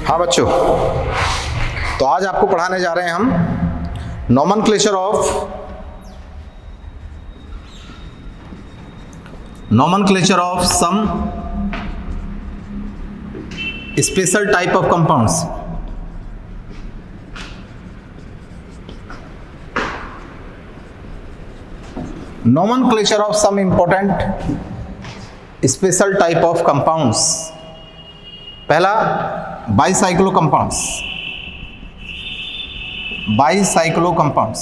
हाँ बच्चों, तो आज आपको पढ़ाने जा रहे हैं हम nomenclature of some special type of compounds. Nomenclature of some important special type of compounds. पहला bicyclo compounds. Bicyclo compounds,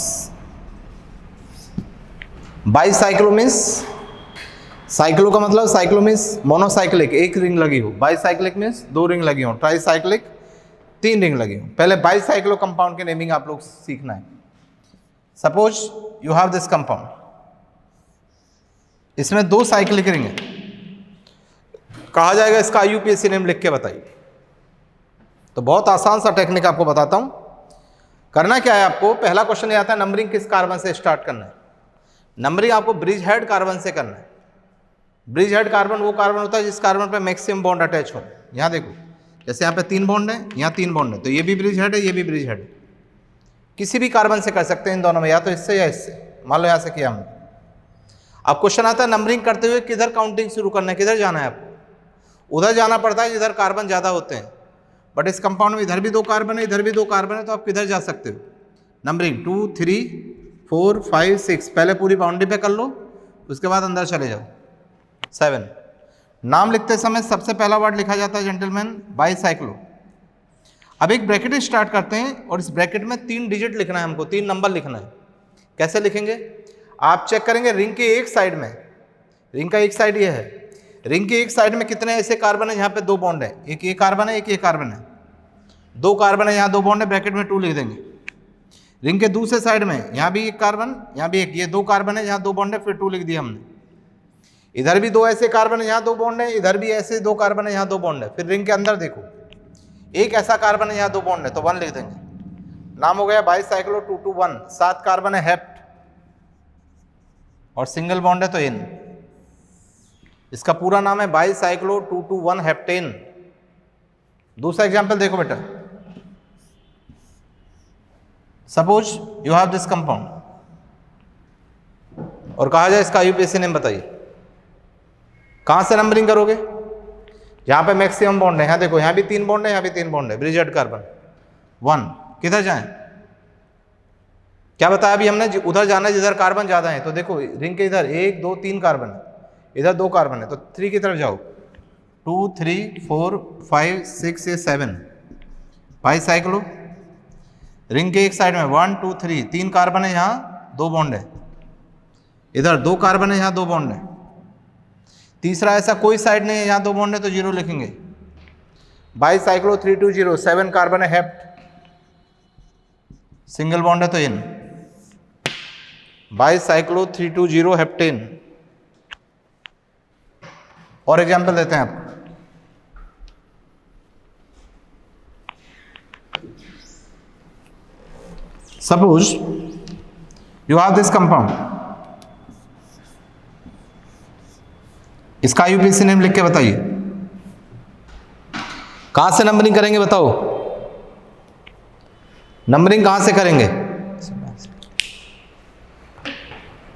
bicyclo means, cyclo का मतलब, साइक्लो मीन्स मोनोसाइक्लिक, एक रिंग लगी हो। बाईसाइक्लिक मीन्स दो रिंग लगी हो। ट्राईसाइक्लिक तीन रिंग लगी हो। पहले बाईसाइक्लो कंपाउंड के नेमिंग आप लोग सीखना है। Suppose you have this compound, इसमें दो साइक्लिक रिंग है, कहा जाएगा इसका IUPAC नेम लिख के बताइए। तो बहुत आसान सा टेक्निक आपको बताता हूं। करना क्या है आपको, पहला क्वेश्चन ये आता है नंबरिंग किस कार्बन से स्टार्ट करना है। नंबरिंग आपको ब्रिज हेड कार्बन से करना है। ब्रिज हेड कार्बन वो कार्बन होता है जिस कार्बन पे मैक्सिमम बॉन्ड अटैच हो। यहाँ देखो, जैसे यहाँ पे 3 बॉन्ड है, यहाँ 3 बॉन्ड है, तो ये भी ब्रिज हेड है, ये भी ब्रिज हेड है। किसी भी कार्बन से कर सकते हैं इन दोनों में, या तो इससे या इससे। मान लो यहाँ से किया हमने। अब क्वेश्चन आता है नंबरिंग करते हुए किधर काउंटिंग शुरू करना है, किधर जाना है आपको। उधर जाना पड़ता है जिधर कार्बन ज़्यादा होते हैं। बट इस कंपाउंड में इधर भी 2 कार्बन है, इधर भी 2 कार्बन है, तो आप किधर जा सकते हो। नंबरिंग 2 3 4 5 6, पहले पूरी बाउंड्री पे कर लो, उसके बाद अंदर चले जाओ। 7, नाम लिखते समय सबसे पहला वर्ड लिखा जाता है जेंटलमैन बाईसाइक्लो। अब एक ब्रैकेट स्टार्ट करते हैं और इस ब्रैकेट में 3 डिजिट लिखना है हमको, 3 नंबर लिखना है। कैसे लिखेंगे आप चेक करेंगे। रिंग के एक साइड में, रिंग का एक साइड ये है, रिंग के एक साइड में कितने ऐसे कार्बन है जहाँ पे 2 बॉन्ड है। एक ये कार्बन है, एक ये कार्बन है, 2 कार्बन है, यहाँ 2 बॉन्ड है, ब्रैकेट में 2 लिख देंगे। रिंग के दूसरे साइड में यहाँ भी एक कार्बन, यहाँ भी एक, ये 2 कार्बन है, यहाँ 2 बॉन्ड है, फिर 2 लिख दिया हमने। इधर भी 2 ऐसे कार्बन है, यहाँ 2 बॉन्ड है, इधर भी ऐसे 2 कार्बन है, यहाँ 2 बॉन्ड है। फिर रिंग के अंदर देखो, एक ऐसा कार्बन है, यहाँ 2 बॉन्ड है, तो 1 लिख देंगे। नाम हो गया बाईसाइक्लो 221। 7 कार्बन है, हेप्ट, और सिंगल बॉन्ड है तो इन। इसका पूरा नाम है बाईसाइक्लो 221 हेप्टेन। दूसरा एग्जांपल देखो बेटा। Suppose you have this compound और कहा जाए इसका IUPAC नेम बताइए। कहां से नंबरिंग करोगे, यहां पे मैक्सिमम बॉन्ड है, यहां देखो, यहां भी 3 बॉन्ड है, यहां भी 3 बॉन्ड है, ब्रिज हेड कार्बन 1। किधर जाएं, क्या बताया अभी हमने, उधर जाना है जिधर कार्बन ज्यादा है। तो देखो रिंग के इधर 1 2 3 कार्बन है, इधर 2 कार्बन है, तो 3 की तरफ जाओ। 2 3 4 5 6 ये 7 बाईसाइक्लो। रिंग के एक साइड में 1 2 3 3 कार्बन है, यहाँ 2 बॉन्ड है, इधर 2 कार्बन है, यहाँ 2 बॉन्ड है। तीसरा ऐसा कोई साइड नहीं है, यहाँ 2 बॉन्ड है, तो 0 लिखेंगे। बाईसाइक्लो 320, 7 कार्बन है, हेप्ट, सिंगल बॉन्ड है तो इन। Bicyclo 320 heptane. और एग्जाम्पल देते हैं आपको। Suppose you have this compound, इसका IUPAC नेम लिख के बताइए। कहां से नंबरिंग करेंगे बताओ, नंबरिंग कहां से करेंगे।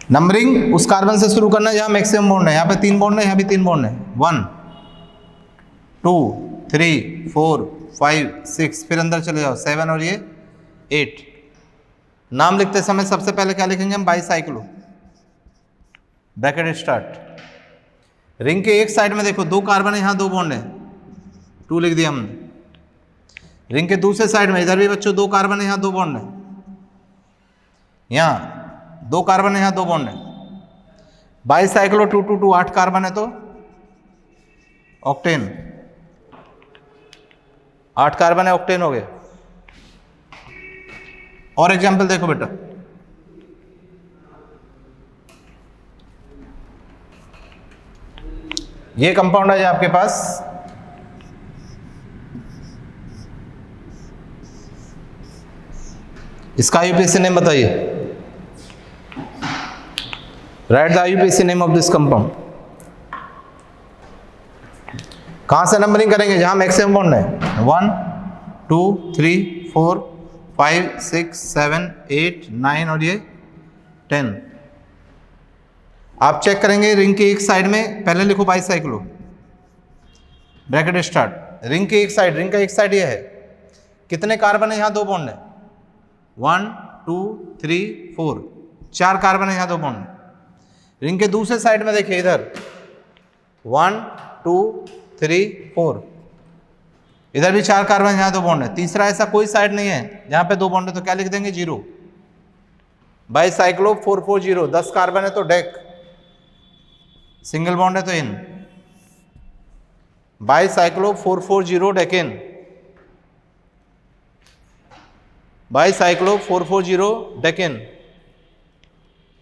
नंबरिंग उस कार्बन से शुरू करना है जहां मैक्सिमम बॉन्ड है। यहाँ पे 3 बॉन्ड है, यहाँ भी 3 बॉन्ड है। 1 2 3 4 5 6, फिर अंदर चले जाओ 7 और ये 8। नाम लिखते समय सबसे पहले क्या लिखेंगे हम, बाईसाइक्लो, ब्रैकेट स्टार्ट। रिंग के एक साइड में देखो 2 कार्बन है, यहाँ 2 बॉन्ड है, 2 लिख दिया हमने। रिंग के दूसरे साइड में इधर भी बच्चों 2 कार्बन है, यहाँ 2 बॉन्ड है, यहाँ 2 कार्बन है, यहाँ 2 बॉन्ड है। बाईसाइक्लो 222 8 कार्बन है, तो ऑक्टेन, 8 कार्बन है, ऑक्टेन हो गया। और एग्जांपल देखो बेटा। ये कंपाउंड है आपके पास, इसका IUPAC नेम बताइए। Right the IUPAC name of this compound. कहां से नंबरिंग करेंगे, जहां मैक्सिमम बॉन्ड है। 1 2 3 4 5 6 7 8 9 और ये 10। आप चेक करेंगे रिंग के एक साइड में, पहले लिखो बाईसाइक्लो, ब्रैकेट स्टार्ट, रिंग के एक साइड, रिंग का एक साइड ये है, कितने कार्बन है यहाँ? 2 बॉन्ड है, 1 2 3 4, 4 कार्बन है यहाँ, 2 बॉन्ड। रिंग के दूसरे साइड में देखिए इधर 1 2 3 4, इधर भी 4 कार्बन, यहाँ 2 बॉन्ड है। तीसरा ऐसा कोई साइड नहीं है जहाँ पे 2 बॉन्ड है, तो क्या लिख देंगे? 0। बाईसाइक्लो 440, 10 कार्बन है तो डेक, सिंगल बॉन्ड है तो इन। Bicyclo 440 decane, bicyclo 440 decane.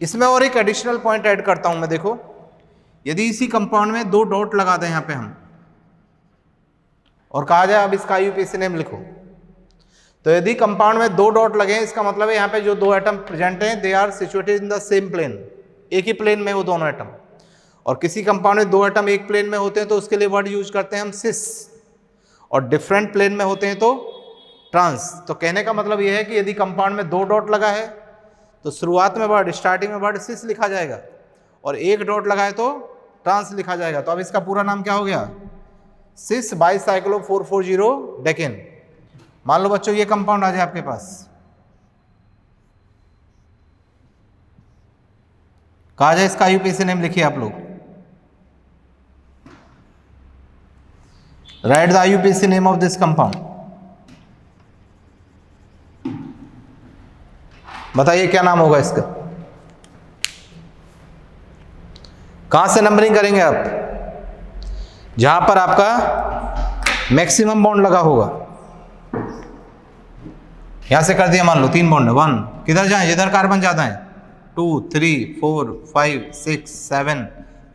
इसमें और एक एडिशनल पॉइंट ऐड करता हूं मैं, देखो यदि इसी कंपाउंड में 2 डॉट लगा दें यहाँ पे हम और कहा जाए अब इसका आईयूपीएसी नेम लिखो, तो यदि कंपाउंड में 2 डॉट लगे, इसका मतलब है यहाँ पे जो 2 एटम प्रेजेंट हैं they are situated in the same plane, एक ही प्लेन में वो दोनों एटम। और किसी कंपाउंड में 2 एटम एक प्लेन में होते हैं तो उसके लिए वर्ड यूज करते हैं हम सिस, और डिफरेंट प्लेन में होते हैं तो ट्रांस। तो कहने का मतलब यह है कि यदि कंपाउंड में 2 डॉट लगा है तो शुरुआत में वर्ड, स्टार्टिंग में वर्ड सिस लिखा जाएगा, और 1 डॉट लगा है तो ट्रांस लिखा जाएगा। तो अब इसका पूरा नाम क्या हो गया? सिस बाईसाइक्लो 440 डेकिन। मान लो बच्चों ये कंपाउंड आ जाए आपके पास, कहा जाए इसका आईयूपीएसी नेम लिखिए आप लोग, right the IUPAC name of this compound. बताइए क्या नाम होगा इसका? कहां से नंबरिंग करेंगे आप? जहां पर आपका मैक्सिमम बॉन्ड लगा होगा, यहां से कर दिया, मान लो 3 बॉन्ड है, 1 किधर जाए? जिधर कार्बन ज्यादा है, 2 3 4 5 6 7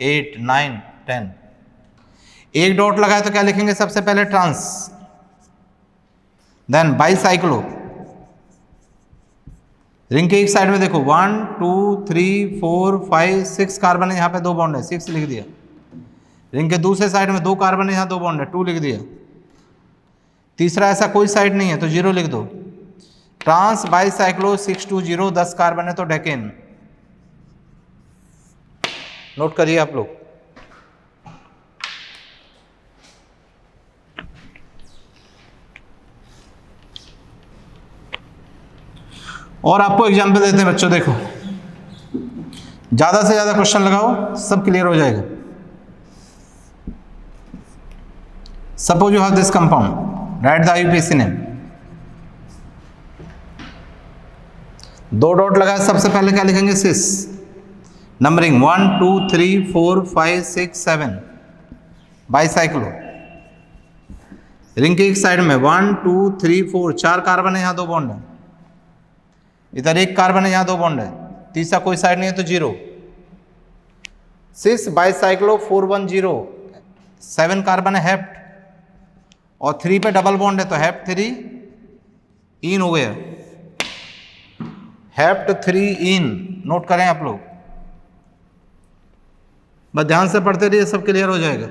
8 9 10। 1 डॉट लगा है तो क्या लिखेंगे? सबसे पहले ट्रांस, देन बाईसाइक्लो। रिंग के एक साइड में देखो 1 2 3 4 5 6 कार्बन है, यहाँ पे 2 बॉन्ड है, 6 लिख दिया। रिंग के दूसरे साइड में 2 कार्बन है, यहाँ 2 बॉन्ड है, 2 लिख दिया। तीसरा ऐसा कोई साइड नहीं है तो 0 लिख दो। ट्रांस बाईसाइक्लो 620, 10 कार्बन है तो डेकेन। नोट करिए आप लोग। और आपको एग्जाम्पल देते हैं बच्चों, देखो ज्यादा से ज्यादा क्वेश्चन लगाओ, सब क्लियर हो जाएगा। Suppose you have this compound, write the IUPAC name. 2 dot लगा, सबसे पहले क्या लिखेंगे? सिस। Numbering 1 2 3 4 5 6 7, bicyclo. रिंग की एक साइड में 1 2 3 4, 4 कार्बन है, यहाँ 2 बॉन्ड है, इधर 1 कार्बन है, यहाँ 2 बॉन्ड है, तीसरा कोई साइड नहीं है तो 0। सिस बाईसाइक्लो 410, 7 कार्बन है, हेप्ट, और 3 पे डबल बॉन्ड है तो हेप्ट 3 इन हो गया, हेप्ट 3 इन। नोट करें आप लोग, बस ध्यान से पढ़ते रहिए, सब क्लियर हो जाएगा।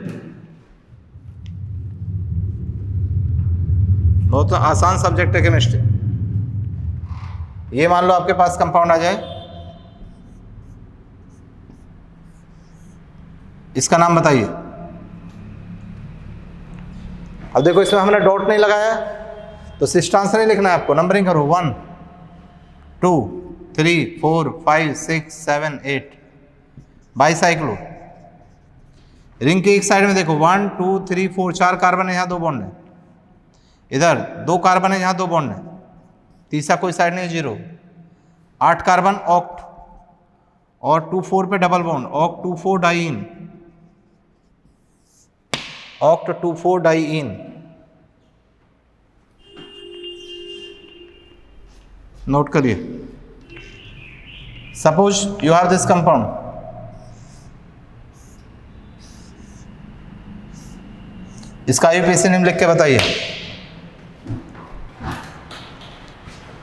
बहुत आसान सब्जेक्ट है केमिस्ट्री। ये मान लो आपके पास कंपाउंड आ जाए, इसका नाम बताइए। अब देखो इसमें हमने डॉट नहीं लगाया तो सिस्ट आंसर नहीं लिखना है आपको, नंबरिंग करो 1 2 3 4 5 6 7 8, बाईसाइक्लो। रिंग के एक साइड में देखो 1 2 3 4, 4 कार्बन है, यहाँ 2 बॉन्ड है, इधर 2 कार्बन है, यहाँ 2 बॉन्ड है, तीसरा कोई साइड नहीं, 0। 8 कार्बन ऑक्ट, और 2 4 पे double bond, oct 2 4 diene, oct 2 4 diene. Note करिए। Suppose you have this compound, इसका आईयूपीएसी नेम लिख के बताइए।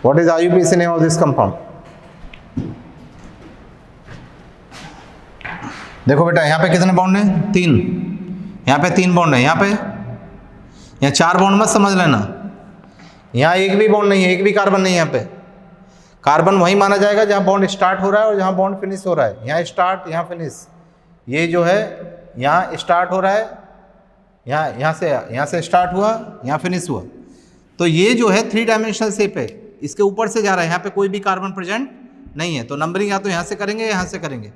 What is IUPAC name of this compound? देखो बेटा यहाँ पे कितने बॉन्ड हैं? 3। यहाँ पे 3 बॉन्ड है, यहाँ 4 बॉन्ड मत समझ लेना, यहाँ एक भी बॉन्ड नहीं है, एक भी कार्बन नहीं है यहाँ पे। कार्बन वही माना जाएगा जहाँ बॉन्ड स्टार्ट हो रहा है और जहाँ बॉन्ड फिनिश हो रहा है। यहाँ स्टार्ट, यहाँ फिनिश, ये जो है यहाँ स्टार्ट हो रहा है, यहाँ से स्टार्ट हुआ, यहाँ फिनिश हुआ। तो ये जो है 3 डायमेंशनल शेप है, इसके ऊपर से जा रहा है, यहाँ पे कोई भी कार्बन प्रेजेंट नहीं है। तो नंबरिंग या तो यहाँ से करेंगे या यहाँ से करेंगे।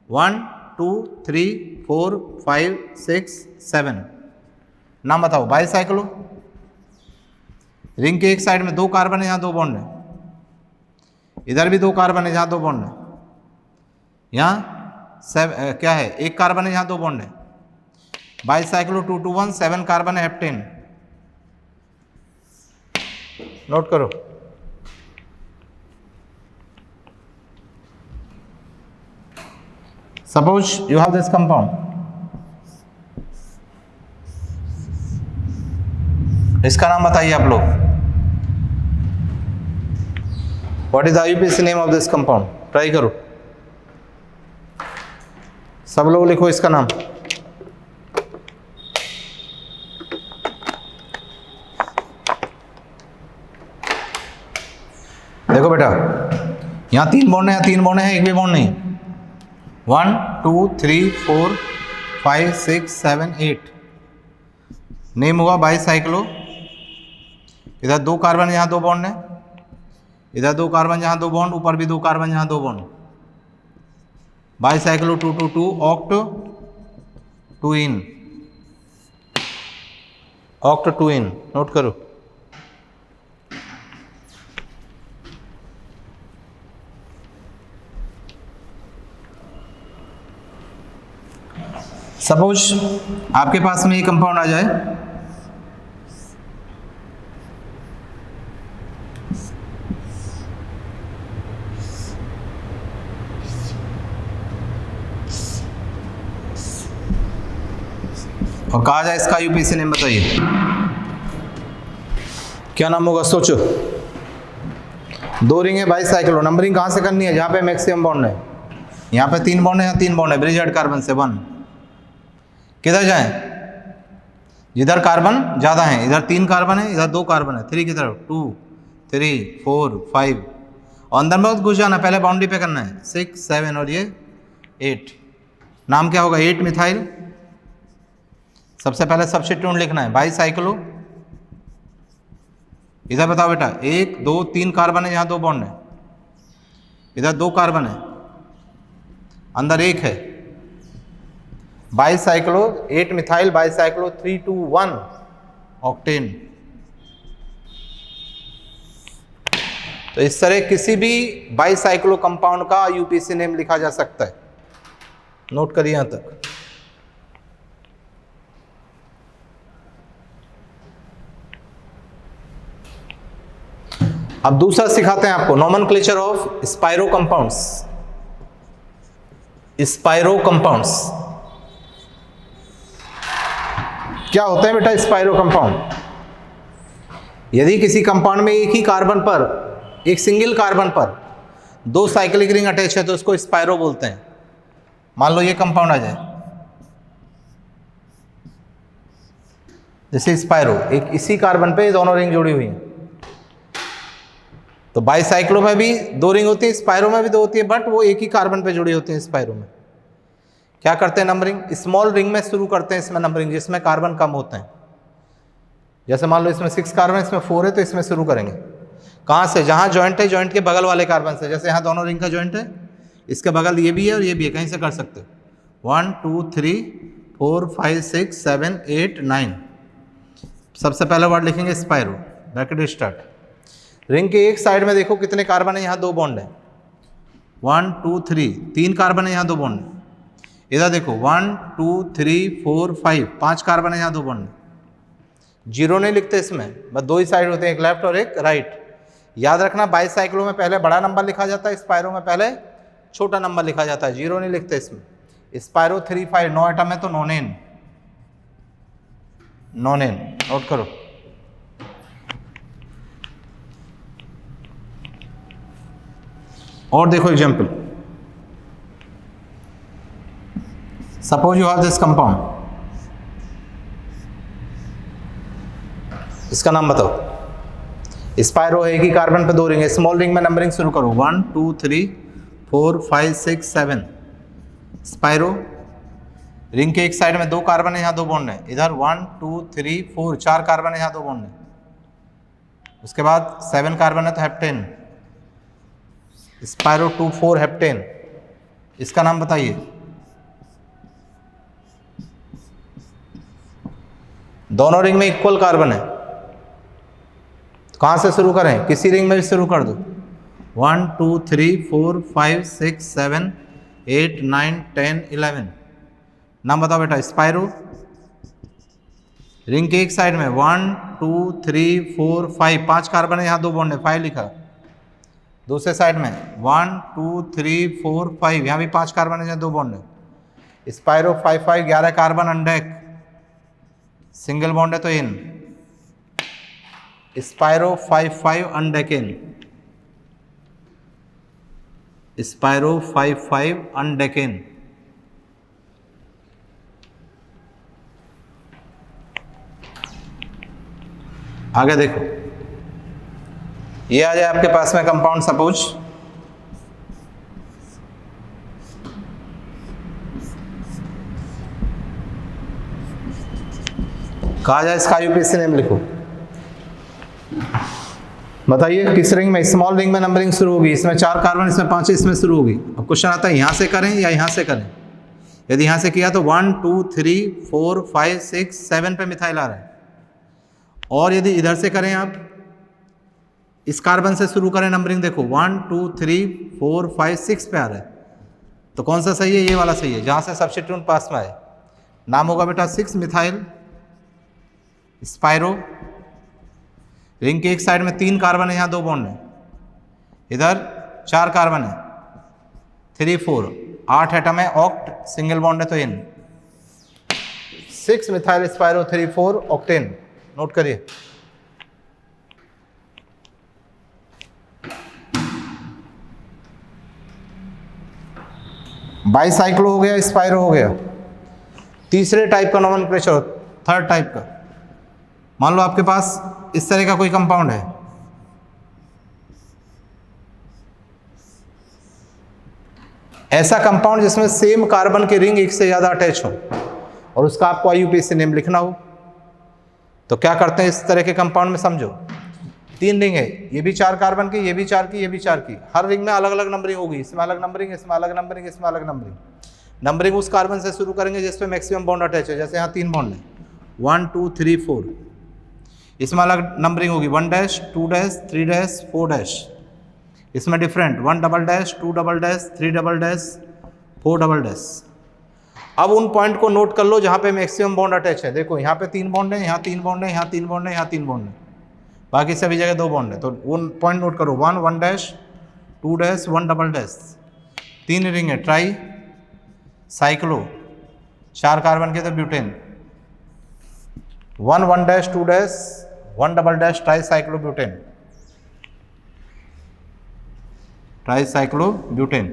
1 2 3 4 5 6 7। नाम बताओ। बाईसाइक्लो, रिंग के एक साइड में 2 कार्बन है, यहाँ 2 बॉन्ड है, इधर भी 2 कार्बन है, यहाँ 2 बॉन्ड है, यहाँ क्या है, 1 कार्बन है, यहाँ 2 बॉन्ड है। बाईसाइक्लो 2 2 1, 7 कार्बन है, हेप्टेन। नोट करो। Suppose you have this compound, इसका नाम बताइए आप लोग। What is the IUPAC name of this compound? Try करो, सब लोग लिखो इसका नाम। देखो बेटा, यहाँ 3 बॉन्ड है, यहाँ 3 बॉन्ड है, एक भी बॉन्ड नहीं। 1 2 3 4 5 6 7 8। नेम हुआ बाईसाइक्लो। इधर 2 कार्बन, यहाँ 2 बॉन्ड है, इधर 2 कार्बन, यहाँ 2 बॉन्ड, ऊपर भी 2 कार्बन, यहाँ 2 बॉन्ड। बाईसाइक्लो 2 2 2, ऑक्ट 2 इन, ऑक्ट 2 इन। नोट करो। सपोज आपके पास में ये कंपाउंड आ जाए, और कहा जाए इसका यूपीसी नेम बताइए, क्या नाम होगा? सोचो। 2 रिंग है बाईसाइक्लो, नंबरिंग कहाँ से करनी है? जहाँ पे मैक्सिमम बॉन्ड है। यहाँ पे 3 बॉन्ड है, यहाँ 3 बॉन्ड है, ब्रिजर्ड कार्बन से 1। किधर जाएं? जिधर कार्बन ज़्यादा है। इधर 3 कार्बन है, इधर 2 कार्बन है, 3 की तरफ 2 3 4 5, और अंदर में घुस जाना, पहले बाउंड्री पे करना है। 6 7 और ये 8। नाम क्या होगा? 8 मिथाइल। सबसे पहले सब्स्टिट्यूट लिखना है, बाईसाइक्लो। इधर बताओ बेटा, 1 2 3 कार्बन है, यहाँ 2 बॉन्ड है, इधर 2 कार्बन है, अंदर 1 है। Bicyclo 8 methyl bicyclo 3 2 1 octane. तो इस तरह किसी भी बाईसाइक्लो कंपाउंड का यूपीसी नेम लिखा जा सकता है। नोट करिए यहां तक। अब दूसरा सिखाते हैं आपको, nomenclature of spiro compounds. Spiro compounds क्या होते हैं बेटा? स्पाइरो कंपाउंड, यदि किसी कंपाउंड में एक ही कार्बन पर, एक सिंगल कार्बन पर 2 साइक्लिक रिंग अटैच है तो उसको स्पाइरो बोलते हैं। मान लो ये कंपाउंड आ जाए, जैसे स्पाइरो, एक इसी कार्बन पे दोनों रिंग जुड़ी हुई हैं। तो बाईसाइक्लो में भी 2 रिंग होती है, स्पाइरो में भी 2 होती है, बट वो एक ही कार्बन पे जुड़ी होती है। स्पाइरो में क्या करते हैं? नंबरिंग स्मॉल रिंग में शुरू करते हैं, इसमें नंबरिंग जिसमें कार्बन कम होते हैं। जैसे मान लो इसमें 6 कार्बन, इसमें 4 है, तो इसमें शुरू करेंगे। कहाँ से? जहाँ जॉइंट है, जॉइंट के बगल वाले कार्बन से। जैसे यहाँ दोनों रिंग का जॉइंट है, इसके बगल ये भी है और ये भी है, कहीं से कर सकते हो। 1 2 3 4 5 6 7 8 9। सबसे पहला वर्ड लिखेंगे स्पाइरो, ब्रैकेट स्टार्ट। रिंग के एक साइड में देखो कितने कार्बन है, यहाँ 2 बॉन्ड है। 1 2 3, 3 कार्बन है, यहाँ 2 बॉन्ड है। इधर देखो 1 2 3 4 5, 5 कार्बन है, यहाँ 2 बॉन्ड। 0 नहीं लिखते इसमें, बस 2 ही साइड होते हैं, एक लेफ्ट और एक राइट। याद रखना, बाईसाइक्लो में पहले बड़ा नंबर लिखा जाता है, स्पाइरो में पहले छोटा नंबर लिखा जाता है। 0 नहीं लिखते इसमें। स्पाइरो 3 5, 9 एटम है तो नोनेन, नोनेन। नोट करो। और देखो example, suppose you have this compound, इसका नाम बताओ। स्पायरो है कि कार्बन पे 2 रिंग है, स्मॉल रिंग में नंबरिंग शुरू करो 1 2 3 4 5 6 7। स्पायरो रिंग के एक साइड में 2 कार्बन है, यहाँ 2 बॉन्ड है, इधर 1 2 3 4 4 कार्बन है, यहाँ 2 बॉन्ड है। उसके बाद 7 कार्बन है तो हेप्टेन, स्पायरो 2 4 हेप्टेन। इसका नाम बताइए। दोनों रिंग में इक्वल कार्बन है, तो कहाँ से शुरू करें? किसी रिंग में भी शुरू कर दो। 1 2 3 4 5 6 7 8 9 10 11। नाम बताओ बेटा। स्पायरो रिंग के एक साइड में 1 2 3 4 5 5 कार्बन है, यहाँ 2 बॉन्ड है, 5 लिखा। दूसरे साइड में 1 2 3 4 5, यहाँ भी 5 कार्बन है, यहाँ 2 बॉन्ड है। स्पायरो 5 5 11 कार्बन अनडेक, सिंगल बॉन्ड है तो इन। स्पायरो 5 5 अनडेकेन, स्पायरो 5 5 अनडेकेन। आगे देखो, ये आ जाए आपके पास में कंपाउंड। सपोज कहा जाए इसका यूपीएससी नेम लिखो। बताइए किस रिंग में? स्मॉल रिंग में नंबरिंग शुरू होगी, इसमें 4 कार्बन, इसमें 5 है, इसमें शुरू होगी। अब क्वेश्चन आता है यहाँ से करें या यहाँ से करें। यदि यहाँ से किया तो 1 2 3 4 5 6 7 पे मिथाइल आ रहा है, और यदि इधर से करें आप, इस कार्बन से शुरू करें नंबरिंग, देखो 1 2 3 4 5 6 पे आ रहा है, तो कौन सा सही है? ये वाला सही है, जहाँ से सब्स्टिट्यूएंट पास में आए। नाम होगा बेटा 6 मिथाइल स्पायरो। रिंग के एक साइड में 3 कार्बन है, यहाँ 2 बॉन्ड है, इधर 4 कार्बन है, 3 4 8 एटम है, ऑक्ट सिंगल बॉन्ड है तो इन। 6 मिथाइल स्पायरो 3 4 ऑक्टेन। नोट करिए। बाईसाइक्लो हो गया, स्पायरो हो गया। तीसरे टाइप का नोमेनक्लेचर, थर्ड टाइप का। मान लो आपके पास इस तरह का कोई कंपाउंड है, ऐसा कंपाउंड जिसमें सेम कार्बन के रिंग एक से ज्यादा अटैच हो और उसका आपको आईयूपीएसी नेम लिखना हो, तो क्या करते हैं? इस तरह के कंपाउंड में समझो 3 रिंग है, ये भी 4 कार्बन की, ये भी 4 की, ये भी 4 की। हर रिंग में अलग अलग नंबरिंग होगी, इसमें अलग नंबरिंग, इसमें अलग नंबरिंग, इसमें अलग नंबरिंग। नंबरिंग उस कार्बन से शुरू करेंगे जिस पे मैक्सिमम बॉन्ड अटैच है, जैसे यहाँ 3 बॉन्ड है, 1 2 3 4। इसमें अलग नंबरिंग होगी, 1 डैश 2 डैश 3 डैश 4 डैश। इसमें different 1 double dash 2 double dash 3 double dash 4 double dash. अब उन पॉइंट को नोट कर लो जहाँ पे मैक्सिमम बॉन्ड अटैच है। देखो यहाँ पे 3 बॉन्ड है, यहाँ 3 बॉन्ड है, यहाँ 3 बॉन्ड है, यहाँ 3 बॉन्ड है, बाकी सभी जगह 2 बॉन्ड है, तो उन पॉइंट नोट करो। 1 1 dash 2 dash 1 double dash. 3 ring है, ट्राई साइक्लो, 4 कार्बन के तो butane. 1 1 dash 2 dash 1 double dash tricyclo butane, tricyclo butane.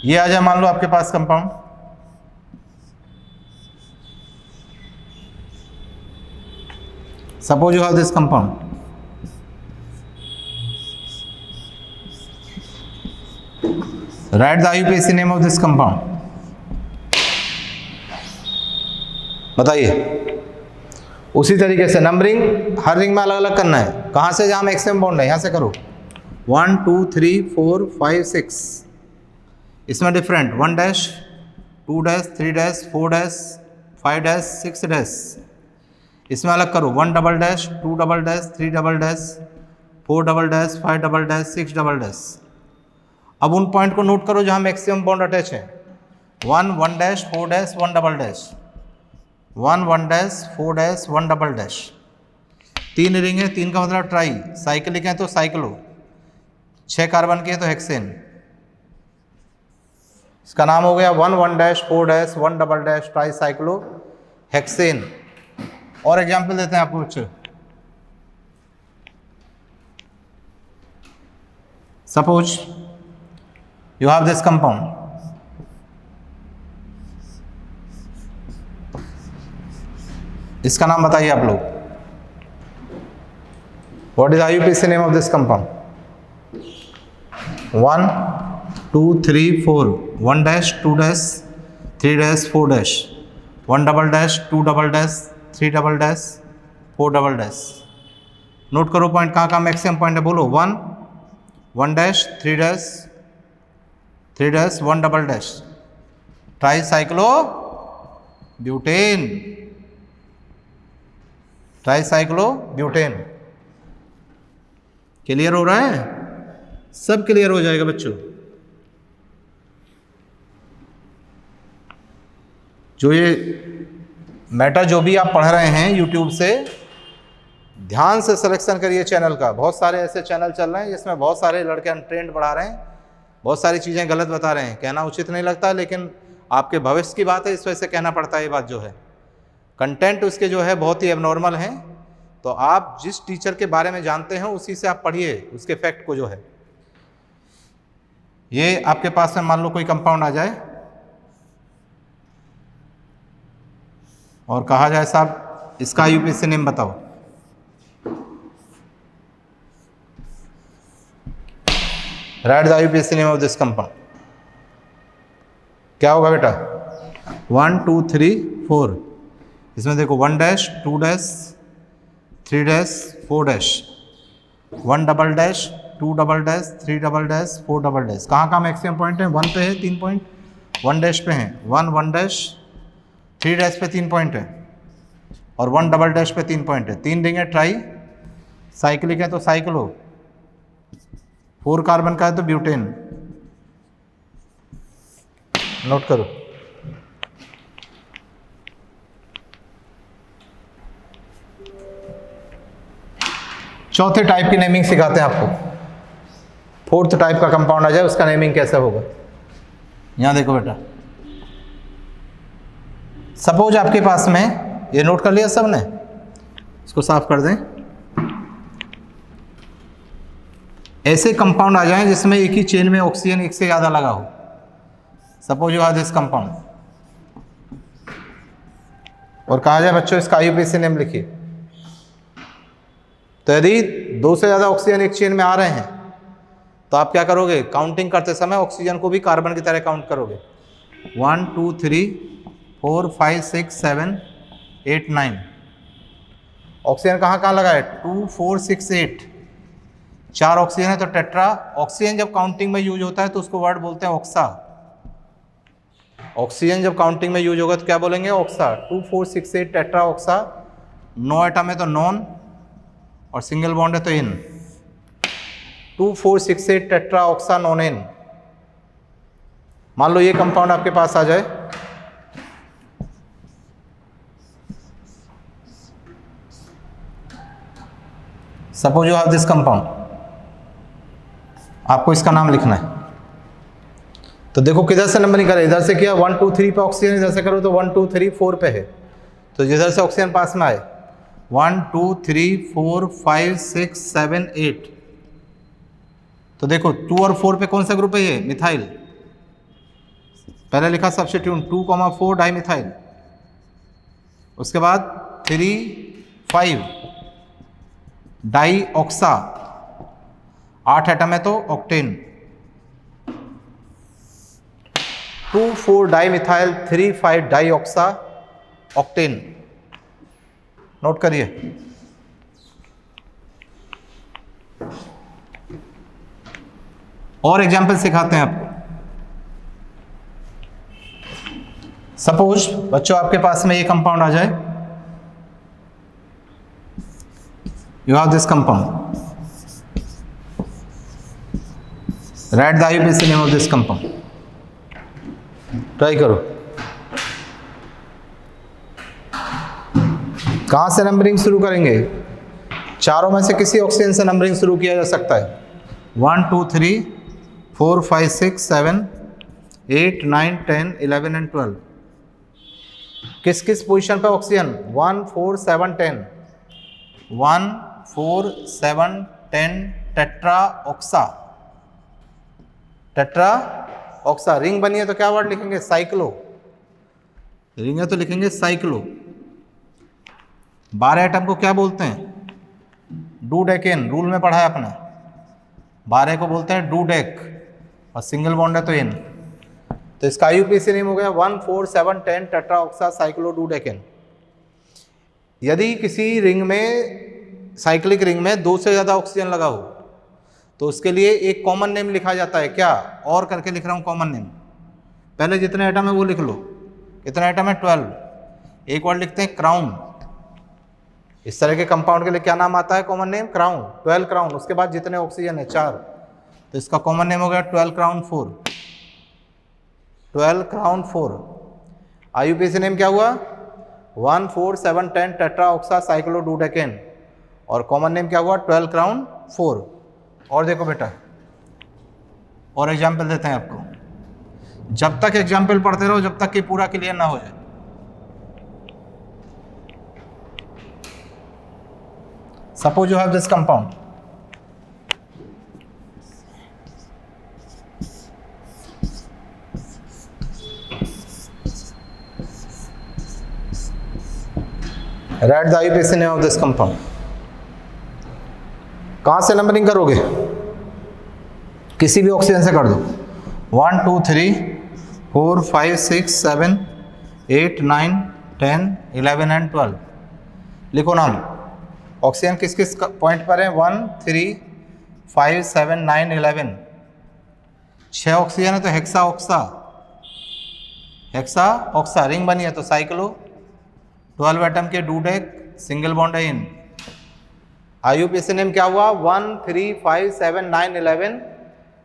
ये आ जाए मान लो आपके पास compound. Suppose you have this compound, write the IUPAC name of this compound. बताइए। उसी तरीके से नंबरिंग हर रिंग में अलग अलग करना है। कहाँ से? जहाँ मैक्सिमम बॉन्ड है, यहाँ से करो। 1 2 3 4 5 6। इसमें different 1 dash 2 dash 3 dash 4 dash 5 dash 6 dash. इसमें अलग करो 1 double dash 2 double dash 3 double dash 4 double dash 5 double dash 6 double dash. अब उन पॉइंट को नोट करो जहाँ मैक्सिमम बॉन्ड अटैच है। 1 1 dash 4 dash 1 double dash, 1 1 dash 4 dash 1 double dash. 3 ring है, 3 का मतलब ट्राई, साइक्लिक है तो साइक्लो, 6 कार्बन के है तो हेक्सेन। इसका नाम हो गया 1 1 dash 4 dash 1 double dash try cyclo hexane. और एग्जाम्पल देते हैं आपको बच्चे। Suppose you have this compound, इसका नाम बताइए आप लोग। What is IUPAC name of this compound? 1 2 3 4 1 dash 2 dash 3 dash 4 dash 1 double dash 2 double dash 3 double dash 4 double dash। Note करो पॉइंट कहाँ कहाँ मैक्सिमम पॉइंट है, बोलो 1 1 dash 3 dash 3 dash 1 double dash tricyclo butane, tricyclo butane. Clear हो रहा है? सब clear हो जाएगा बच्चों। जो ये मैटर जो भी आप पढ़ रहे हैं यूट्यूब से, ध्यान से सिलेक्शन करिए चैनल का। बहुत सारे ऐसे चैनल चल रहे हैं जिसमें बहुत सारे लड़के अनट्रेंड पढ़ा रहे हैं, बहुत सारी चीज़ें गलत बता रहे हैं। कहना उचित नहीं लगता, लेकिन आपके भविष्य की बात है, इस वजह से कहना पड़ता है। ये बात जो है, कंटेंट उसके जो है बहुत ही एबनॉर्मल हैं। तो आप जिस टीचर के बारे में जानते हैं उसी से आप पढ़िए, उसके फैक्ट को जो है। ये आपके पास में मान लो कोई कंपाउंड आ जाए और कहा जाए साहब इसका IUPAC नेम बताओ, right the IUPAC name of this compound. क्या होगा बेटा? 1 2 3 4। इसमें देखो 1 dash 2 dash 3 dash 4 dash 1 double dash 2 double dash 3 double dash 4 double dash। कहाँ कहाँ मैक्सिमम पॉइंट है? 1 पे है 3 पॉइंट, 1 dash पे है 1 dash 3 dash पे 3 पॉइंट है और 1 double dash पे 3 पॉइंट है। 3 रिंग है ट्राई साइक्लिक है तो साइक्लो, 4 कार्बन का है तो ब्यूटेन। नोट करो। चौथे टाइप की नेमिंग सिखाते हैं आपको। फोर्थ टाइप का कंपाउंड आ जाए उसका नेमिंग कैसे होगा, यहां देखो बेटा। सपोज आपके पास में, ये नोट कर लिया सबने, इसको साफ कर दें। ऐसे कंपाउंड आ जाएं जिसमें एक ही चेन में ऑक्सीजन एक से ज़्यादा लगा हो। Suppose you have this compound, और कहा जाए बच्चों इसका IUPAC नेम लिखिए। तो यदि 2 से ज़्यादा ऑक्सीजन एक चेन में आ रहे हैं तो आप क्या करोगे? काउंटिंग करते समय ऑक्सीजन को भी कार्बन की तरह काउंट करोगे। 1 2 3 4 5 6 7 8 9। ऑक्सीजन कहाँ कहाँ लगा है? 2 4 6 8। 4 ऑक्सीजन है तो टेट्रा। ऑक्सीजन जब काउंटिंग में यूज होता है तो उसको वर्ड बोलते हैं ऑक्सा। ऑक्सीजन जब काउंटिंग में यूज होगा तो क्या बोलेंगे? ऑक्सा। 2 4 6 8 टेट्रा ऑक्सा। 9 एटम है तो नॉन, और सिंगल बॉन्ड है तो इन। 2 4 6 8 टेट्रा ऑक्सा नॉन इन। मान लो ये कंपाउंड आपके पास आ जाए, suppose you have this compound, आपको इसका नाम लिखना है। तो देखो किधर से नंबरिंग करें, इधर से किया 1 2 3 पे ऑक्सीजन, इधर से करो तो 1 2 3 4 पे है। तो जिधर से ऑक्सीजन पास में आए 1 2 3 4 5 6 7 8। तो देखो 2 और 4 पे कौन सा ग्रुप है? ये मिथाइल। पहले लिखा सब्स्टिट्यूट 2,4 डाई मिथाइल। उसके बाद 3 5 डाई ऑक्सा। 8 एटम है तो octane. 2 4 dimethyl 3 5 dioxa octane. Note करिए। और एग्जाम्पल सिखाते हैं आपको। सपोज बच्चों आपके पास में ये कंपाउंड आ जाए, you have this compound, write the IUPAC name of this compound. Try करो। कहाँ से नंबरिंग शुरू करेंगे? चारों में से किसी ऑक्सीजन से नंबरिंग शुरू किया जा सकता है। 1 2 3 4 5 6 7 8 9 10 11 एंड 12। किस किस पोजीशन पे ऑक्सीजन? 1 4 7 10। 1 4 7 10 टेट्रा ऑक्सा। टेट्रा ऑक्सा। रिंग बनी है तो क्या वर्ड लिखेंगे? साइक्लो। रिंग है तो लिखेंगे साइक्लो। 12 एटम को क्या बोलते हैं? डूडेकेन रूल में पढ़ा है आपने, 12 को बोलते हैं डूडेक और सिंगल बॉन्ड है तो एन। तो इसका IUPAC नेम हो गया 1,4,7,10 टेट्राऑक्सा साइक्लोडूडेकेन। यदि किसी रिंग में, साइक्लिक रिंग में 2 से ज़्यादा ऑक्सीजन लगा हो तो उसके लिए एक कॉमन नेम लिखा जाता है। क्या और करके लिख रहा हूँ कॉमन नेम, पहले जितने आइटम है वो लिख लो। कितने आइटम है 12। एक वर्ड लिखते हैं क्राउन। इस तरह के कंपाउंड के लिए क्या नाम आता है कॉमन नेम, क्राउन, 12 क्राउन। उसके बाद जितने ऑक्सीजन है 4, तो इसका कॉमन नेम हो गया 12 क्राउन 4, 12 क्राउन 4। IUPAC नेम क्या हुआ 1,4,7,10 टेट्राऑक्सा साइक्लोडूडेकेन और कॉमन नेम क्या हुआ 12 क्राउन 4। और देखो बेटा, और एग्जाम्पल देते हैं आपको। जब तक एग्जाम्पल पढ़ते रहो जब तक कि पूरा क्लियर ना हो जाए। Suppose you have this compound, write the IUPAC name of this compound. कहां से नंबरिंग करोगे, किसी भी ऑक्सीजन से कर दो। 1 2 3 4 5 6 7 8 9 10 11 एंड 12। लिखो नाम। ऑक्सीजन किस किस पॉइंट पर है 1 3 5 7 9 11। 6 ऑक्सीजन है तो हेक्सा ऑक्सा, हेक्सा ऑक्सा रिंग बनी है तो साइक्लो। 12 एटम के डूडेक, सिंगल बॉन्ड है इन। IUPAC नेम क्या हुआ 1 3 5 7 9 11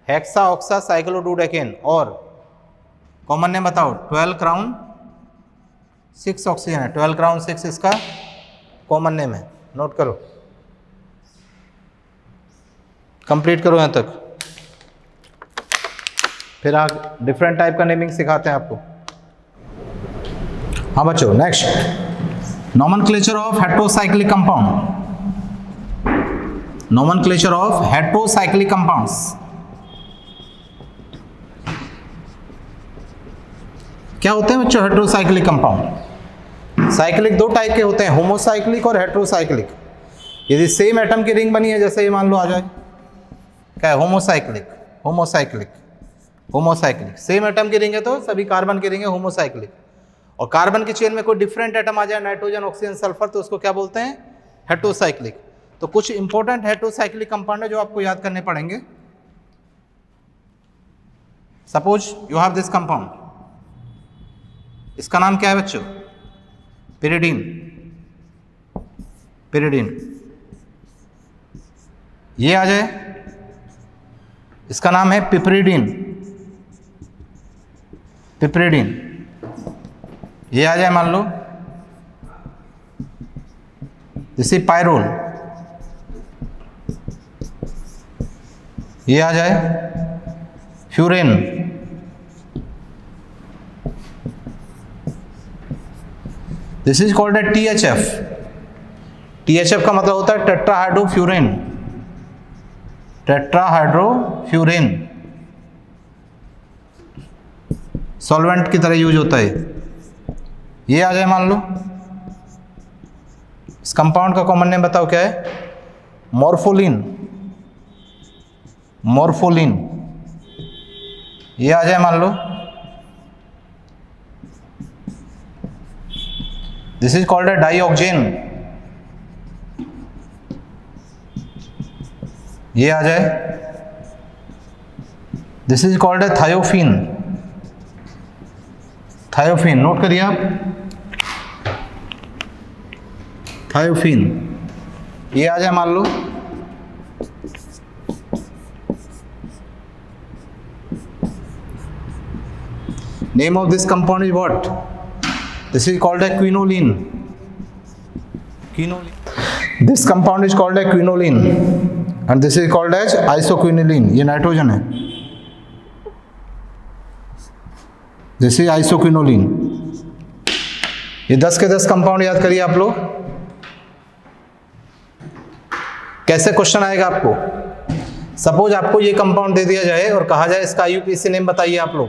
हेक्सा ऑक्सा साइक्लोडूडेकेन। और कॉमन नेम बताओ 12 क्राउन 6 ऑक्सीजन है, 12 क्राउन 6 इसका कॉमन नेम है। नोट करो, कंप्लीट करो यहां तक, फिर आप डिफरेंट टाइप का नेमिंग सिखाते हैं आपको। हाँ बच्चों, next nomenclature of heterocyclic compound. Nomenclature of heterocyclic compounds. क्या होते हैं बच्चों हेटेरोसाइक्लिक कंपाउंड? साइक्लिक 2 टाइप के होते हैं, होमोसाइक्लिक और हेटेरोसाइक्लिक। यदि सेम एटम की रिंग बनी है, जैसे ये मान लो आ जाए, क्या है homocyclic, homocyclic, homocyclic. Same atom की रिंग है तो सभी कार्बन की रिंग है होमोसाइक्लिक। और कार्बन की चेन में कोई डिफरेंट एटम आ जाए, नाइट्रोजन ऑक्सीजन सल्फर, तो उसको क्या बोलते हैं हेटेरोसाइक्लिक। तो कुछ इंपॉर्टेंट हेटेरोसाइक्लिक कंपाउंड है जो आपको याद करने पड़ेंगे। Suppose you have this compound, इसका नाम क्या है बच्चों पिरिडीन, पिरिडीन। ये आ जाए, इसका नाम है पिपरिडीन, पिपरिडीन। ये आ जाए मान लो दिस इज पायरोल। ये आ जाए furan. This is called A THF। THF का मतलब होता है टेट्राहाइड्रोफ्यूरेन, टेट्राहाइड्रोफ्यूरेन। सॉल्वेंट की तरह यूज होता है। ये आ जाए मान लो, इस कंपाउंड का कॉमन नेम बताओ क्या है मॉर्फोलिन, मॉर्फोलिन। ये आ जाए मान लो दिस इज कॉल्ड ए डाइऑक्जेन। ये आ जाए this is called A thiophene, thiophene. Note करिए आप थायोफिन। ये आ जाए मान लो name of this compound is what? This is called a quinoline, quinoline. This compound is called a quinoline and this is called as isoquinoline. ये nitrogen है, this is isoquinoline. ये 10 के 10 कंपाउंड याद करिए आप लोग। कैसे क्वेश्चन आएगा आपको, सपोज आपको ये कंपाउंड दे दिया जाए और कहा जाए इसका IUPAC नेम बताइए आप लोग,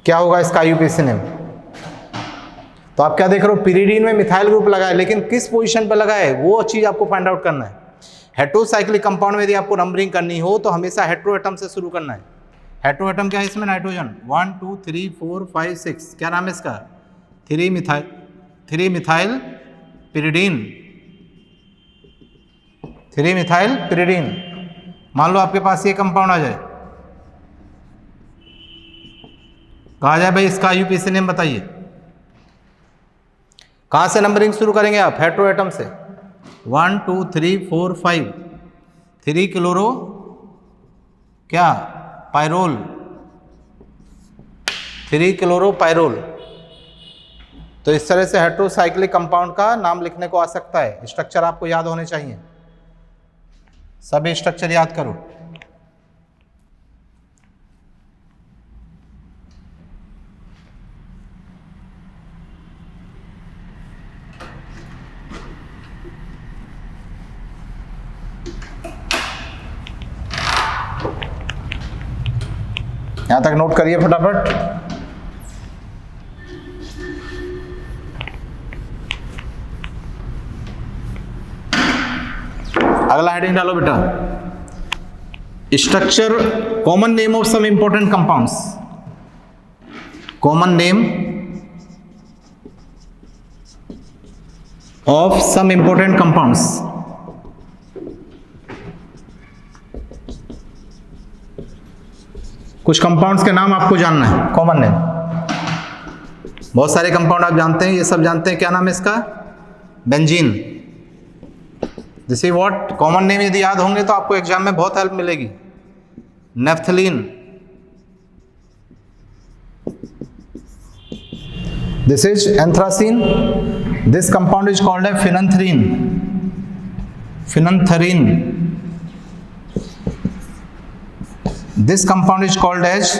क्या होगा इसका IUPAC नेम? तो आप क्या देख रहे हो, पिरिडीन में मिथाइल ग्रुप लगा है, लेकिन किस पोजीशन पे लगा है वो चीज़ आपको फाइंड आउट करना है। हेटेरोसाइक्लिक कंपाउंड में यदि आपको नंबरिंग करनी हो तो हमेशा हेटेरो एटम से शुरू करना है। हेटेरो एटम क्या है इसमें, नाइट्रोजन 1 2 3 4 5 6, क्या नाम है इसका, 3 मिथाइल पिरिडीन, 3 मिथाइल पिरिडीन। मान लो आपके पास ये कंपाउंड आ जाए, कहा जाए भाई इसका आईयूपीएसी नेम बताइए, कहाँ से नंबरिंग शुरू करेंगे आप, हेटेरो एटम से। 1 2 3 4 5, 3 क्लोरो क्या, पायरोल, 3 क्लोरो पायरोल। तो इस तरह से हेटेरोसाइक्लिक कंपाउंड का नाम लिखने को आ सकता है। स्ट्रक्चर आपको याद होने चाहिए, सभी स्ट्रक्चर याद करो। यहां तक नोट करिए फटाफट। अगला हेडिंग डालो बेटा, structure, common name of some important compounds, common name of some important compounds. कुछ कंपाउंड्स के नाम आपको जानना है, कॉमन नेम। बहुत सारे कंपाउंड आप जानते हैं, ये सब जानते हैं, क्या नाम है इसका, benzene. This is what, common name यदि याद होंगे तो आपको एग्जाम में बहुत हेल्प मिलेगी। Naphthalene, this is anthracene, this compound is called है फिनंथरीन, फिनंथरीन। This compound is called as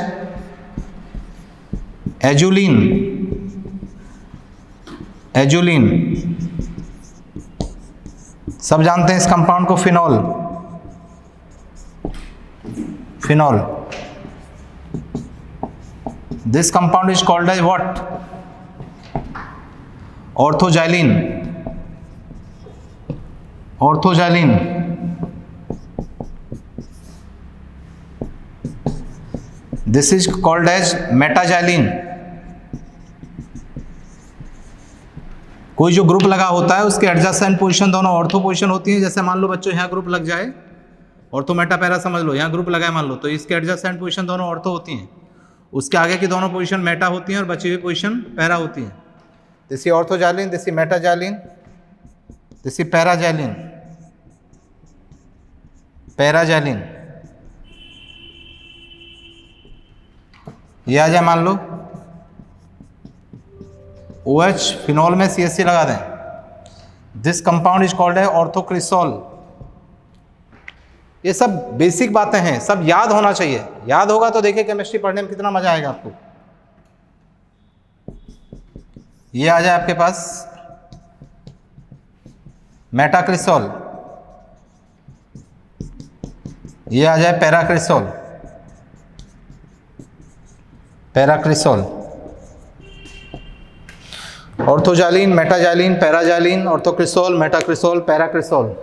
azulene, azulene। सब जानते हैं इस कंपाउंड को, phenol, phenol. This compound is called as what, ऑर्थोजाइलिन, ऑर्थोजाइलिन। This is called as मेटाजाइलिन। कोई जो ग्रुप लगा होता है उसके एडजेसेंट पोजीशन दोनों ऑर्थो पोजीशन होती है। जैसे मान लो बच्चों यहाँ ग्रुप लग जाए, ऑर्थो मेटा पैरा समझ लो, यहाँ ग्रुप लगा है मान लो, तो इसके एडजेसेंट पोजीशन दोनों ऑर्थो होती हैं, उसके आगे की दोनों पोजीशन मेटा होती हैं और बची हुई पोजीशन पैरा होती हैं। This is orthoxylene, this is metaxylene, this is paraxylene, paraxylene. ये आ जाए मान लो OH, फिनॉल में CH लगा दें। दिस कंपाउंड इज कॉल्ड है ऑर्थोक्रिसोल। ये सब बेसिक बातें हैं, सब याद होना चाहिए। याद होगा तो देखिए केमिस्ट्री पढ़ने में कितना मजा आएगा आपको। ये आ जाए आपके पास मेटाक्रिसोल, ये आ जाए पैराक्रिसोल, पैराक्रिसोल। ऑर्थोजाइलिन, मेटाजाइलिन, पैराजाइलिन, ऑर्थोक्रिसोल, मेटाक्रिसोल, पैराक्रिसोल।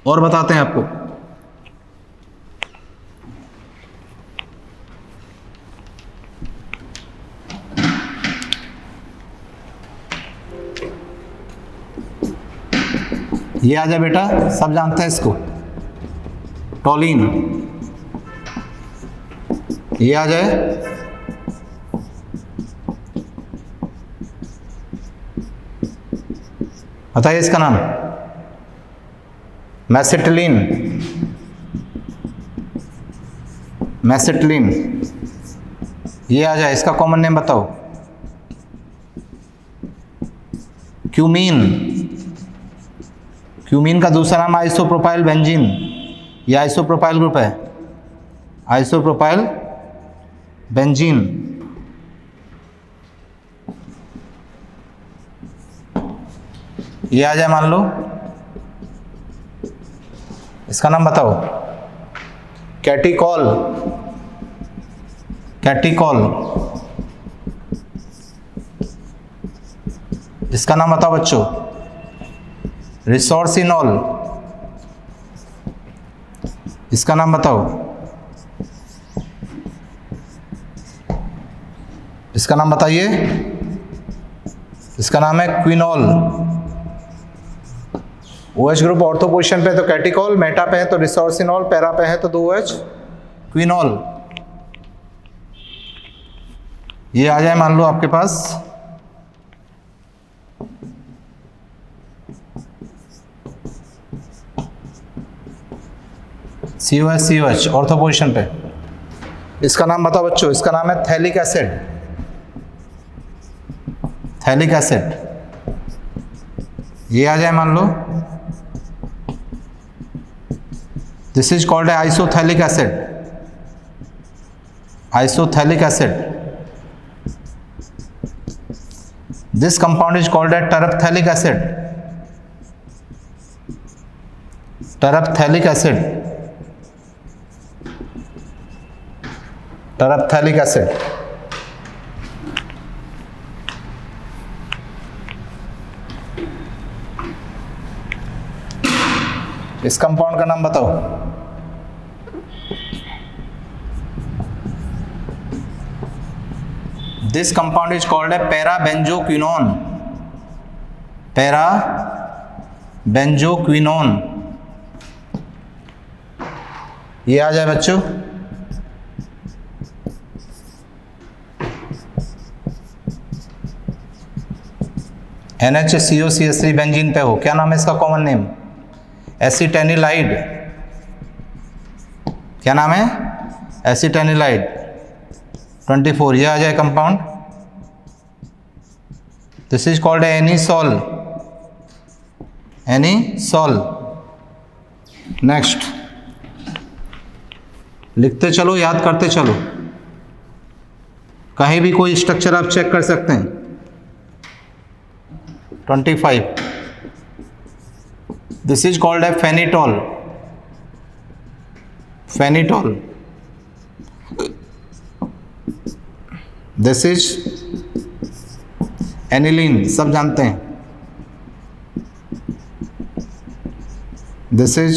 और बताते हैं आपको, ये आ जाए बेटा, सब जानते हैं इसको, टोलिन। ये आ जाए बताइए इसका नाम, मैसेटिलीन, मैसेटिलीन। ये आ जाए, इसका कॉमन नेम बताओ, क्यूमीन। क्यूमीन का दूसरा नाम आइसोप्रोपाइल बेंजीन। ये आइसोप्रोपाइल ग्रुप है, आइसोप्रोपाइल बेंजीन। ये आ जाए मान लो, इसका नाम बताओ, कैटिकॉल। कैटिकॉल, इसका नाम बताओ बच्चों। रिसोर्सिनॉल, इसका नाम बताओ। इसका नाम बताइए। इसका नाम है quinol. OH group ortho position पे तो कैटिकॉल, मेटा पे है तो रिसोर्सिनॉल, पैरा पे है तो 2OH क्विनॉल। ये आ जाए मान लो आपके पास COH ऑर्थो पोजीशन पे। इसका नाम बताओ बच्चों। इसका नाम है थैलिक एसिड। थैलिक एसिड, ये आ जाए मान लो। This is called isophthalic acid. Isophthalic acid. This compound is called terephthalic acid. Terephthalic acid. Terephthalic acid. इस कंपाउंड का नाम बताओ। This compound is called parabenzoquinone. Parabenzoquinone, ये आ जाए बच्चों। NHCOCH3 बेंजीन पे हो, क्या नाम है इसका कॉमन नेम? एसिटेनिलाइड। क्या नाम है? एसिटेनिलाइड 24, ये आ जाए compound. This is called anisole. Anisole. Next, लिखते चलो, याद करते चलो, कहीं भी कोई स्ट्रक्चर आप चेक कर सकते हैं। 25, this is called a phenetole. Phenetole. This is aniline, सब जानते हैं। दिस इज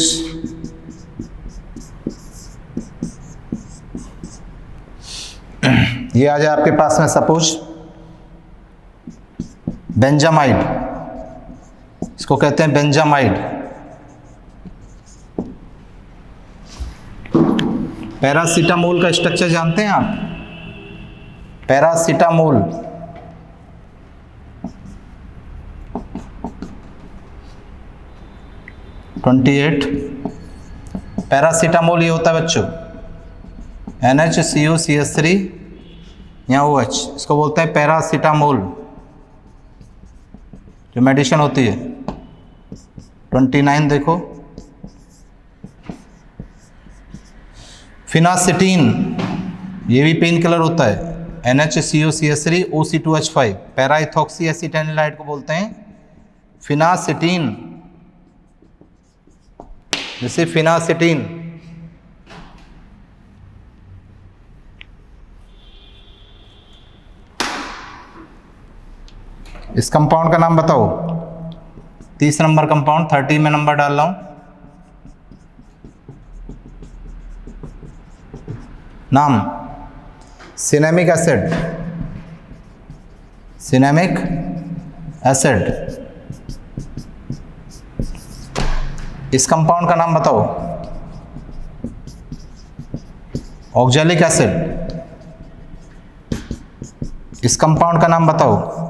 ये आ जाए आपके पास में सपोज बेंजामाइड, इसको कहते हैं बेंजामाइड। पैरासीटामोल का स्ट्रक्चर जानते हैं आप? पैरासीटामोल, पैरासीटामोल ये होता है बच्चों NHCOCH3 या OH, इसको बोलते हैं पैरासीटामोल, जो मेडिसिन होती है। 29 देखो, फिनासिटीन, ये भी पेन किलर होता है। NHCOCH3 OC2H5, पैराइथॉक्सी एसिटेनिलाइड को बोलते हैं फिनासिटीन। जैसे फिनासिटीन। इस कंपाउंड का नाम बताओ। 30 नंबर कंपाउंड, 30 में नंबर डाल रहा हूं। नाम सिनेमिक एसिड। Cinnamic acid. इस कंपाउंड का नाम बताओ। Oxalic acid. इस कंपाउंड का नाम बताओ।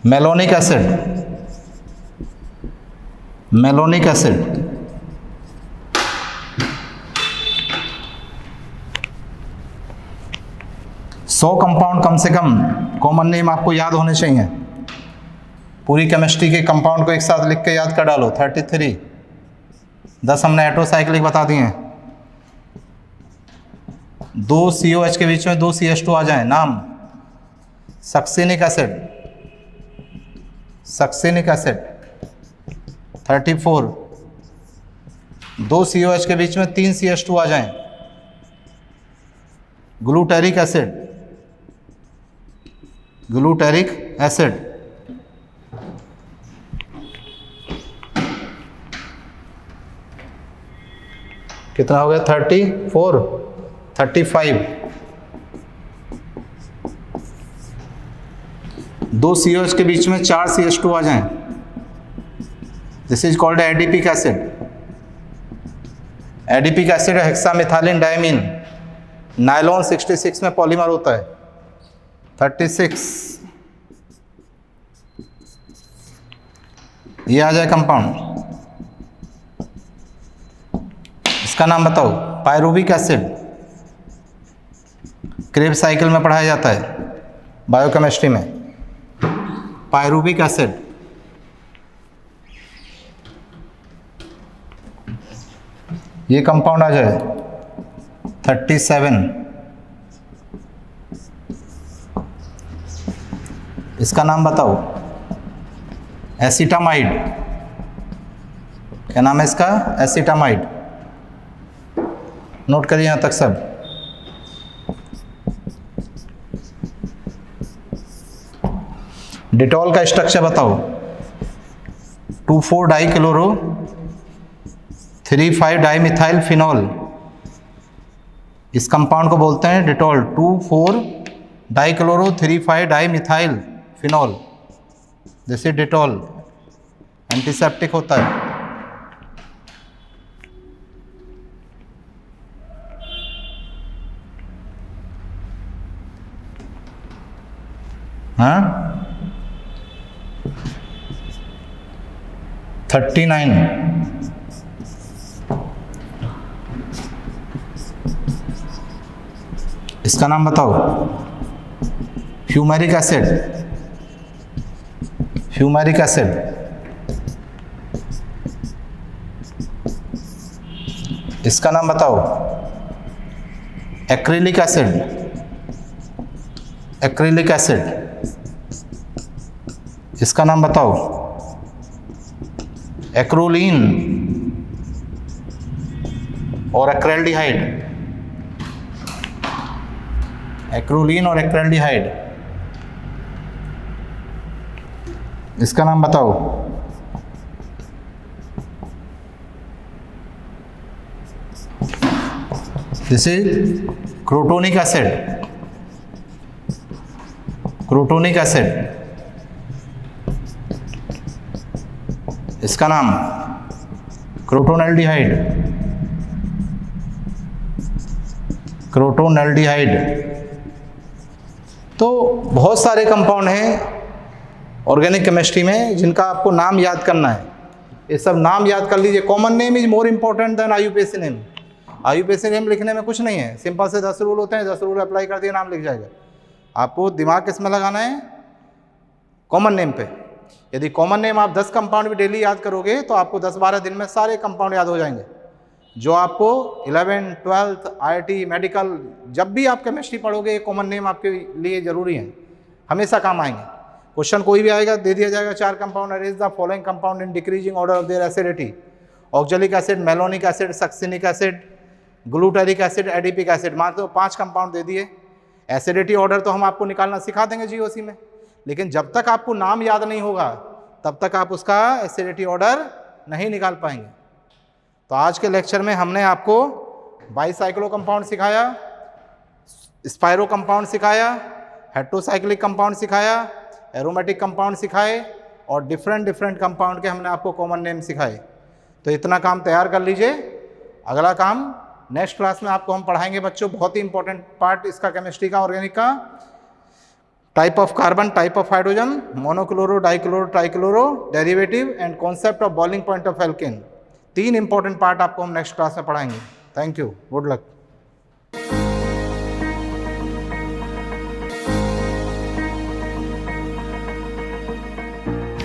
Malonic acid. Malonic acid. सौ कंपाउंड कम से कम कॉमन नेम आपको याद होने चाहिए। पूरी केमिस्ट्री के कंपाउंड को एक साथ लिख के याद कर डालो। 33, 10 हमने हेटेरोसाइक्लिक बता दिए हैं। 2 COH के बीच में 2 CH2 आ जाए। नाम succinic acid. Succinic acid. 34, 2 COH के बीच में 3 CH2 आ जाएं। Glutaric acid, glutaric acid. कितना हो गया? 34, 35। दो COH के बीच में 4 CH2 आ जाएं, this is called adipic acid. Adipic acid hexamethylene diamine, nylon 66 में पॉलीमर होता है। 36, ये आ जाए कंपाउंड, इसका नाम बताओ। पायरुविक एसिड, क्रेब्स साइकिल में पढ़ाया जाता है बायोकेमिस्ट्री में। पायरुविक एसिड, ये कंपाउंड आ जाए 37। इसका नाम बताओ। एसिटामाइड, क्या नाम है इसका? एसिटामाइड। नोट करिए यहां तक सब। डिटॉल का स्ट्रक्चर बताओ। 2,4 डाइक्लोरो 3,5 डाइमिथाइल फिनॉल, इस कंपाउंड को बोलते हैं Dettol. 2,4 dichloro 3,5 dimethyl phenol, this is Dettol. Antiseptic होता है। हाँ, 39, इसका नाम बताओ। फ्यूमेरिक एसिड, फ्यूमेरिक एसिड, इसका नाम बताओ। एक्रिलिक एसिड, एक्रिलिक एसिड, इसका नाम बताओ। एक्रोलीन और एक्रेल्डिहाइड, एक्रोलीन और एक्रेल्डिहाइड, इसका नाम बताओ। This is crotonic acid, crotonic acid, इसका नाम क्रोटोनल्डिहाइड, क्रोटोनल्डिहाइड। तो बहुत सारे कंपाउंड हैं ऑर्गेनिक केमिस्ट्री में जिनका आपको नाम याद करना है। ये सब नाम याद कर लीजिए। Common name is more important than IUPAC name. IUPAC name लिखने में कुछ नहीं है, सिंपल से 10 रूल होते हैं, 10 रूल अप्लाई कर दिए, नाम लिख जाएगा। आपको दिमाग किस में लगाना है? कॉमन नेम पे। यदि कॉमन नेम आप 10 कंपाउंड भी डेली याद करोगे तो आपको 10-12 दिन में सारे कंपाउंड याद हो जाएंगे, जो आपको 11th 12th IIT मेडिकल जब भी आप केमिस्ट्री पढ़ोगे कॉमन नेम आपके लिए जरूरी है, हमेशा काम आएंगे। क्वेश्चन कोई भी आएगा दे दिया जाएगा 4 compound, arrange the following compound in decreasing order of their acidity. Oxalic acid, malonic acid, succinic acid, glutaric acid, adipic acid. मान लो 5 कंपाउंड दे दिए। एसिडिटी ऑर्डर तो हम आपको निकालना सिखा देंगे GOC में, लेकिन जब तक आपको नाम याद नहीं होगा तब तक आप उसका एसिडिटी ऑर्डर नहीं निकाल पाएंगे। तो आज के लेक्चर में हमने आपको बाईसाइक्लो कंपाउंड सिखाया, स्पायरो कंपाउंड सिखाया, हेट्रोसाइक्लिक कंपाउंड सिखाया, एरोमेटिक कंपाउंड सिखाए और डिफरेंट कंपाउंड के हमने आपको कॉमन नेम सिखाए। तो इतना काम तैयार कर लीजिए। अगला काम नेक्स्ट क्लास में आपको हम पढ़ाएंगे बच्चों, बहुत ही इंपॉर्टेंट पार्ट इसका केमिस्ट्री का, ऑर्गेनिक का। Type of carbon, type of hydrogen, monochloro, dichloro, trichloro, derivative and concept of boiling point of alkene. 3 important part आपको हम नेक्स्ट क्लास में पढ़ाएंगे। Thank you, good luck.